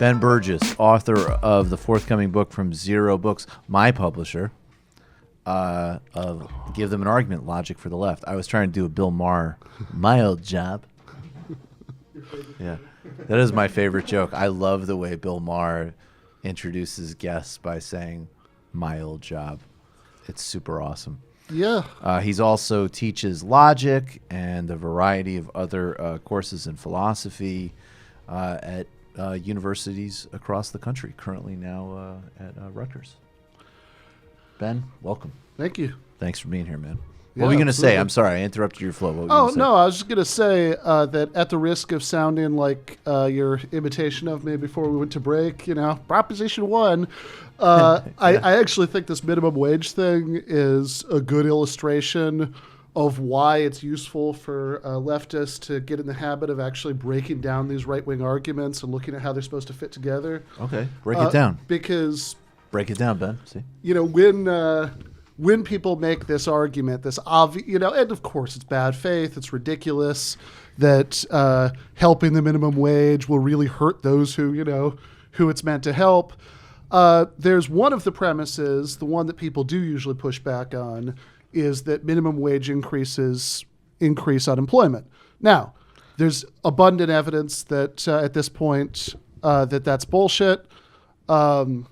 Ben Burgis, author of the forthcoming book from Zero Books, my publisher, of Give Them an Argument, Logic for the Left. I was trying to do a Bill Maher, my old job. Yeah, that is my favorite joke. I love the way Bill Maher introduces guests by saying, my old job. It's super awesome. Yeah. He's also teaches logic and a variety of other courses in philosophy at universities across the country, currently now at Rutgers. Ben, welcome. Thank you. Thanks for being here, man. Yeah, What were you going to say? absolutely. I'm sorry, I interrupted your flow. What were you Oh, gonna say? no, I was just going to say that at the risk of sounding like your imitation of me before we went to break, Proposition 1, I actually think this minimum wage thing is a good illustration of why it's useful for leftists to get in the habit of actually breaking down these right-wing arguments and looking at how they're supposed to fit together. Okay, break it down. Because, Break it down, Ben. See? When people make this argument, this obvious, and of course it's bad faith, it's ridiculous that helping the minimum wage will really hurt those who it's meant to help. There's one of the premises, the one that people do usually push back on, is that minimum wage increase unemployment. Now, there's abundant evidence that at this point that's bullshit, you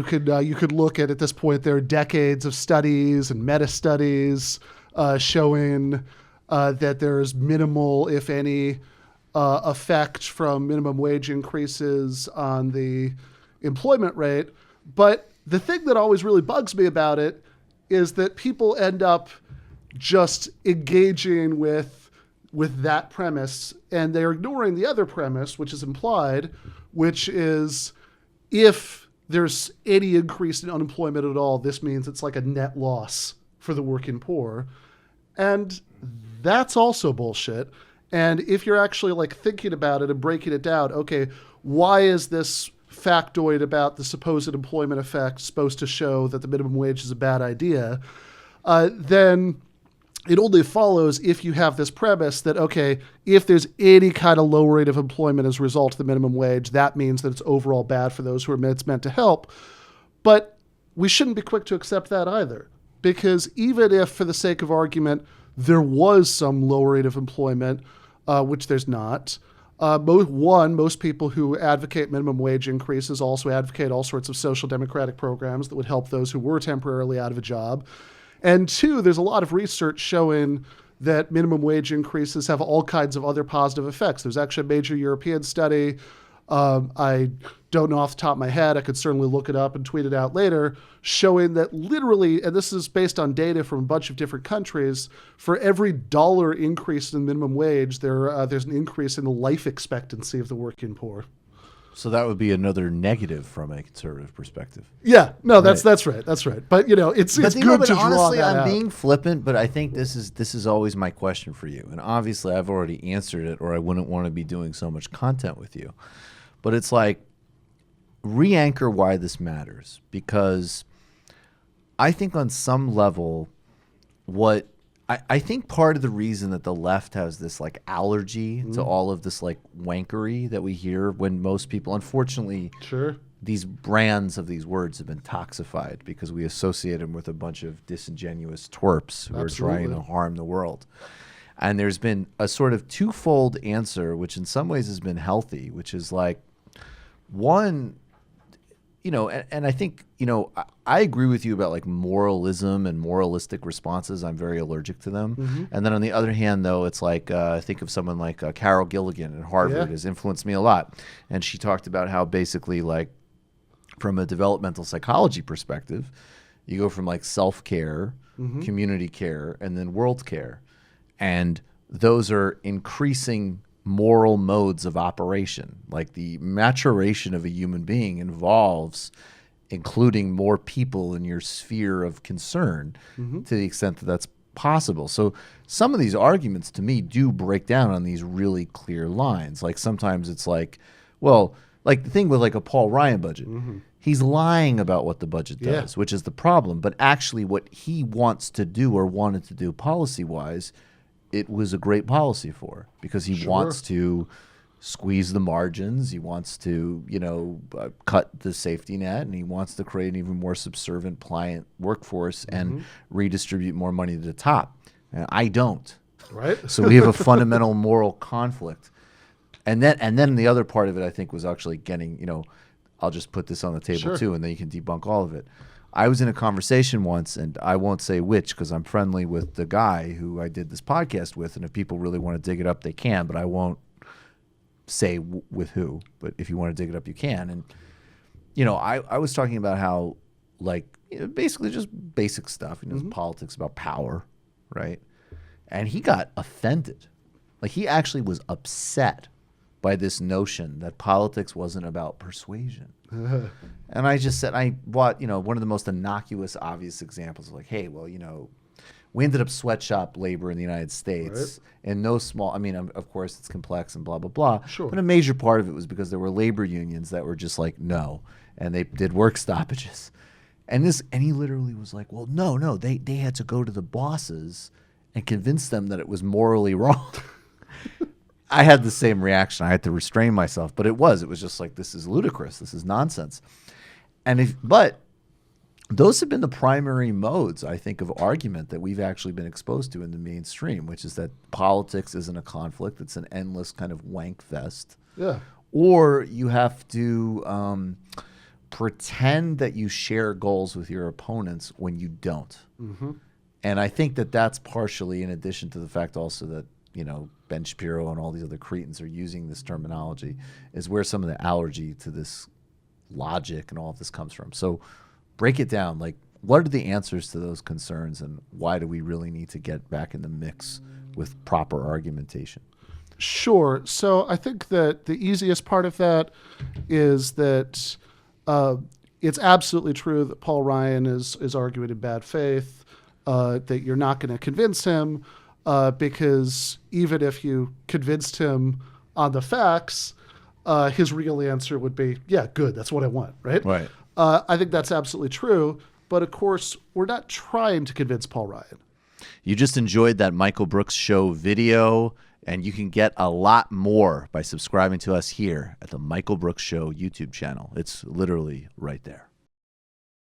could look at this point, there are decades of studies and meta-studies showing that there's minimal, if any, effect from minimum wage increases on the employment rate. But the thing that always really bugs me about it is that people end up just engaging with that premise, and they're ignoring the other premise, which is implied, which is if there's any increase in unemployment at all, this means it's like a net loss for the working poor. And that's also bullshit. And if you're actually thinking about it and breaking it down, okay, why is this factoid about the supposed employment effect supposed to show that the minimum wage is a bad idea? Then it only follows if you have this premise that, okay, if there's any kind of low rate of employment as a result of the minimum wage, that means that it's overall bad for those who it's meant to help. But we shouldn't be quick to accept that either, because even if, for the sake of argument, there was some low rate of employment, which there's not, most people who advocate minimum wage increases also advocate all sorts of social democratic programs that would help those who were temporarily out of a job. And two, there's a lot of research showing that minimum wage increases have all kinds of other positive effects. There's actually a major European study. I don't know off the top of my head. I could certainly look it up and tweet it out later, showing that literally, and this is based on data from a bunch of different countries, for every dollar increase in minimum wage, there's an increase in the life expectancy of the working poor. So that would be another negative from a conservative perspective. Yeah, no, that's right. But it's good to draw honestly, that I'm out. being flippant, but I think this is always my question for you. And obviously, I've already answered it, or I wouldn't want to be doing so much content with you. But it's re-anchor why this matters, because I think on some level, I think part of the reason that the left has this allergy to all of this wankery that we hear when most people, unfortunately, Sure. these brands of these words have been toxified because we associate them with a bunch of disingenuous twerps who are trying to harm the world. And there's been a sort of twofold answer, which in some ways has been healthy, which is one, and I think, I agree with you about moralism and moralistic responses. I'm very allergic to them. Mm-hmm. And then on the other hand, though, it's I think of someone like Carol Gilligan at Harvard has influenced me a lot. And she talked about how basically from a developmental psychology perspective, you go from self-care, community care, and then world care. And those are increasing moral modes of operation. The maturation of a human being involves including more people in your sphere of concern to the extent that that's possible. So some of these arguments to me do break down on these really clear lines. Sometimes it's the thing with a Paul Ryan budget. He's lying about what the budget does, which is the problem. But actually what he wants to do or wanted to do policy-wise it was a great policy for, because he wants to squeeze the margins. He wants to, cut the safety net, and he wants to create an even more subservient pliant workforce and redistribute more money to the top. And I don't. Right. So we have a fundamental moral conflict. And then the other part of it, I think, was actually getting, I'll just put this on the table too, and then you can debunk all of it. I was in a conversation once, and I won't say which because I'm friendly with the guy who I did this podcast with, and if people really want to dig it up, they can, but I won't say with who. But if you want to dig it up, you can. And, I was talking about how, basically just basic stuff, politics about power, right? And he got offended. Like, he actually was upset by this notion that politics wasn't about persuasion. And I just said, I bought, one of the most innocuous, obvious examples, like, hey, well, we ended up sweatshop labor in the United States, and no small, of course it's complex and blah, blah, blah. Sure. But a major part of it was because there were labor unions that were just like, no, and they did work stoppages. And he literally was like, well, no, they had to go to the bosses and convince them that it was morally wrong. I had the same reaction. I had to restrain myself, but it was just like, this is ludicrous. This is nonsense. But those have been the primary modes, I think, of argument that we've actually been exposed to in the mainstream, which is that politics isn't a conflict. It's an endless kind of wank fest. Yeah. Or you have to pretend that you share goals with your opponents when you don't. Mm-hmm. And I think that that's partially, in addition to the fact also that, Ben Shapiro and all these other cretins are using this terminology, is where some of the allergy to this logic and all of this comes from. So break it down. Like, what are the answers to those concerns, and why do we really need to get back in the mix with proper argumentation? Sure. So I think that the easiest part of that is that it's absolutely true that Paul Ryan is arguing in bad faith, that you're not going to convince him, because even if you convinced him on the facts, his real answer would be, yeah, good, that's what I want, right? Right. I think that's absolutely true. But of course, we're not trying to convince Paul Ryan. You just enjoyed that Michael Brooks Show video, and you can get a lot more by subscribing to us here at the Michael Brooks Show YouTube channel. It's literally right there.